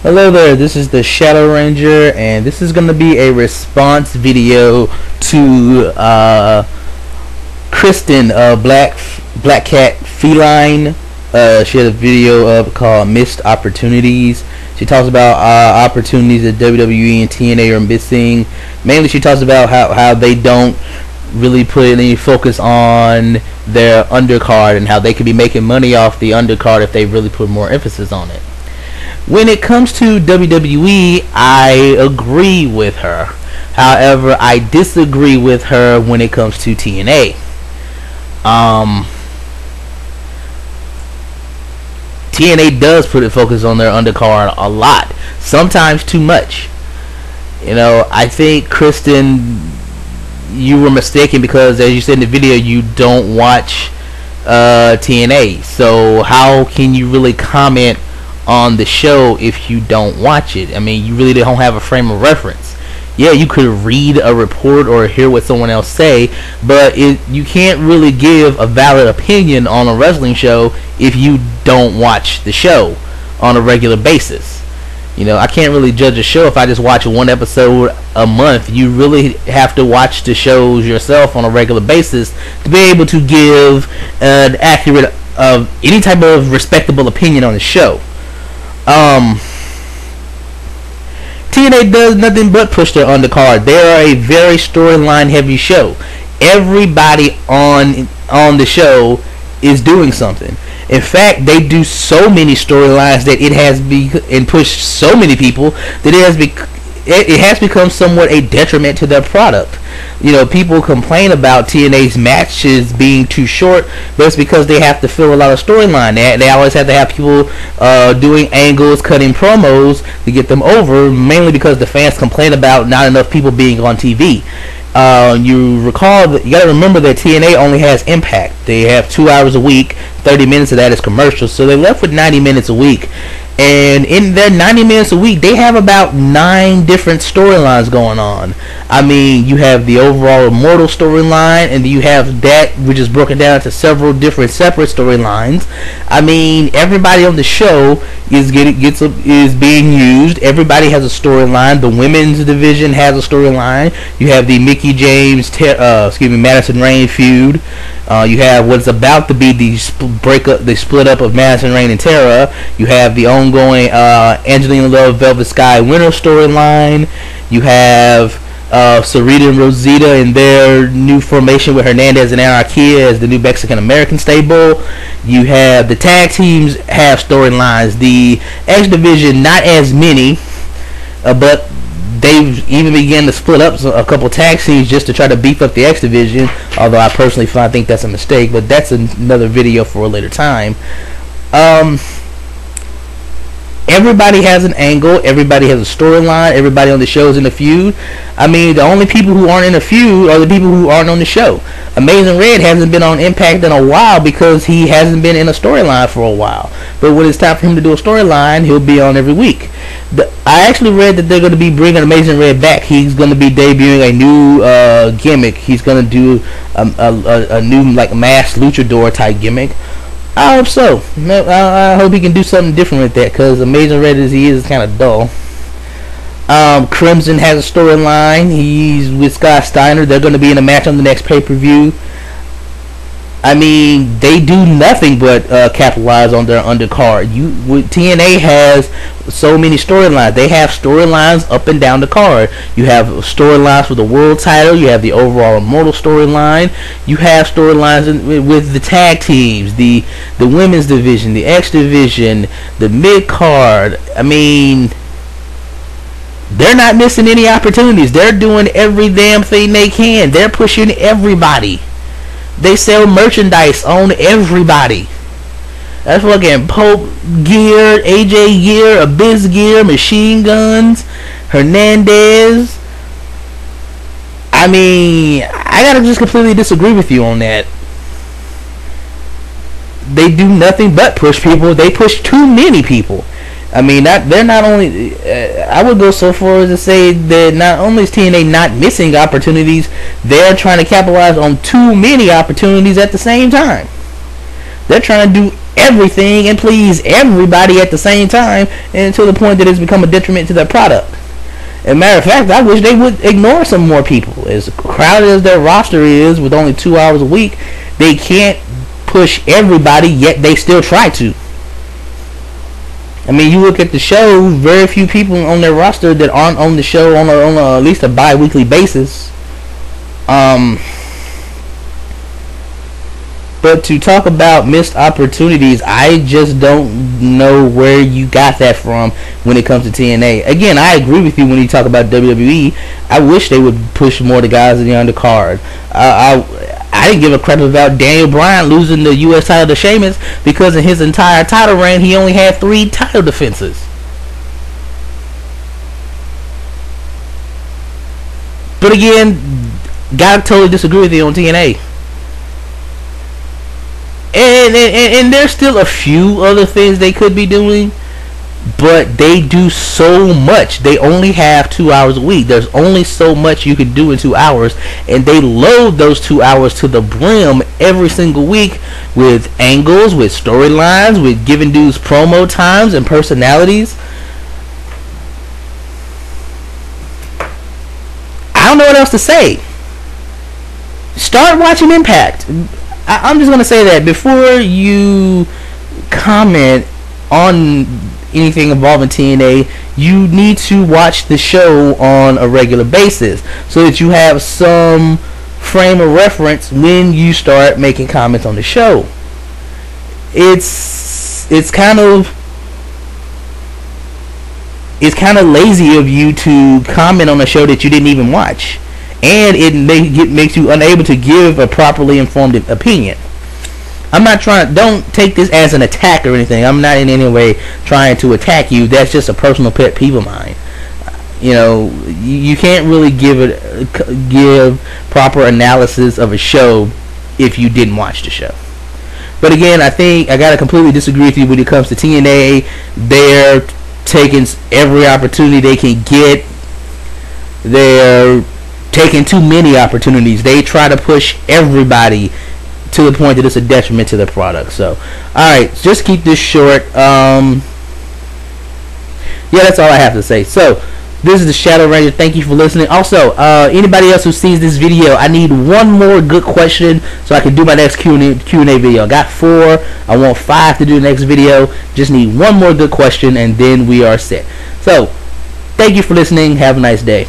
Hello there, this is the Shadow Ranger, and this is going to be a response video to Kristen of Black Cat Feline. She had a video called Missed Opportunities. She talks about opportunities that WWE and TNA are missing. Mainly she talks about how they don't really put any focus on their undercard and how they could be making money off the undercard if they really put more emphasis on it. When it comes to WWE, I agree with her. However, I disagree with her when it comes to TNA. TNA does put a focus on their undercard a lot. Sometimes too much. You know, I think, Kristen, you were mistaken because, as you said in the video, you don't watch TNA. So how can you really comment on the show if you don't watch it? I mean, you really don't have a frame of reference. Yeah, you could read a report or hear what someone else say, but you can't really give a valid opinion on a wrestling show if you don't watch the show on a regular basis. You know, I can't really judge a show if I just watch one episode a month. You really have to watch the shows yourself on a regular basis to be able to give an accurate any type of respectable opinion on the show. TNA does nothing but push their undercard. They are a very storyline heavy show. Everybody on the show is doing something. In fact, they do so many storylines that it has and pushed so many people that it has become somewhat a detriment to their product. You know, people complain about TNA's matches being too short, but it's because they have to fill a lot of storyline. They always have to have people doing angles, cutting promos to get them over, mainly because the fans complain about not enough people being on TV. You recall that you got to remember that TNA only has Impact. They have 2 hours a week, 30 minutes of that is commercials, so they're left with 90 minutes a week. And in their 90 minutes a week, they have about 9 different storylines going on. I mean, you have the overall Immortal storyline, and you have that which is broken down into several different separate storylines. I mean, everybody on the show is being used. Everybody has a storyline. The women's division has a storyline. You have the Mickie James, Madison Rayne feud. You have what's about to be the split up of Madison Rayne and Tara. You have the ongoing Angelina Love Velvet Sky winner storyline. You have Sarita and Rosita in their new formation with Hernandez and Anarquia as the new Mexican American stable. You have the tag teams have storylines. The X Division, not as many, but they've even begun to split up a couple tag teams just to try to beef up the X Division, although I personally think that's a mistake, but that's another video for a later time. Everybody has an angle, everybody has a storyline, everybody on the show is in a feud. I mean, the only people who aren't in a feud are the people who aren't on the show. Amazing Red hasn't been on Impact in a while because he hasn't been in a storyline for a while. But when it's time for him to do a storyline, he'll be on every week. I actually read that they're going to be bringing Amazing Red back. He's going to be debuting a new gimmick. He's going to do a new like masked luchador type gimmick. I hope so. I hope he can do something different with that, because Amazing Red as he is kind of dull. Crimson has a storyline. He's with Scott Steiner. They're going to be in a match on the next pay-per-view. I mean, they do nothing but capitalize on their undercard. TNA has so many storylines. They have storylines up and down the card. You have storylines for the world title. You have the overall Immortal storyline. You have storylines with the tag teams, the women's division, the X division, the mid card. I mean, they're not missing any opportunities. They're doing every damn thing they can. They're pushing everybody. They sell merchandise on everybody. That's fucking Pope gear, AJ gear, Abyss gear, machine guns, Hernandez. I mean, I gotta just completely disagree with you on that. They do nothing but push people. They push too many people. I mean, they're not only. I would go so far as to say that not only is TNA not missing opportunities, they're trying to capitalize on too many opportunities at the same time. They're trying to do everything and please everybody at the same time, and to the point that it's become a detriment to their product. As a matter of fact, I wish they would ignore some more people. As crowded as their roster is, with only 2 hours a week, they can't push everybody, yet they still try to. I mean, you look at the show, very few people on their roster that aren't on the show on at least a bi-weekly basis. But to talk about missed opportunities, I just don't know where you got that from when it comes to TNA. Again, I agree with you when you talk about WWE. I wish they would push more the guys in the undercard. I didn't give a crap about Daniel Bryan losing the U.S. title to Sheamus, because in his entire title reign, he only had 3 title defenses. But again, gotta totally disagree with you on TNA. And there's still a few other things they could be doing, but they do so much. They only have 2 hours a week. There's only so much you can do in 2 hours, and they load those 2 hours to the brim every single week with angles, with storylines, with giving dudes promo times and personalities. I don't know what else to say. Start watching Impact. I'm just going to say that before you comment on anything involving TNA, you need to watch the show on a regular basis so that you have some frame of reference when you start making comments on the show. It's kind of lazy of you to comment on a show that you didn't even watch. And it makes you unable to give a properly informed opinion. I'm not trying. Don't take this as an attack or anything. I'm not in any way trying to attack you. That's just a personal pet peeve of mine. You know, you can't really give proper analysis of a show if you didn't watch the show. But again, I think I gotta completely disagree with you when it comes to TNA. They're taking every opportunity they can get. They're taking too many opportunities. They try to push everybody to the point that it's a detriment to the product. So, alright, just keep this short. Yeah, that's all I have to say. So, this is the Shadow Ranger. Thank you for listening. Also, anybody else who sees this video, I need one more good question so I can do my next Q&A video. I got 4. I want 5 to do the next video. Just need one more good question, and then we are set. So, thank you for listening. Have a nice day.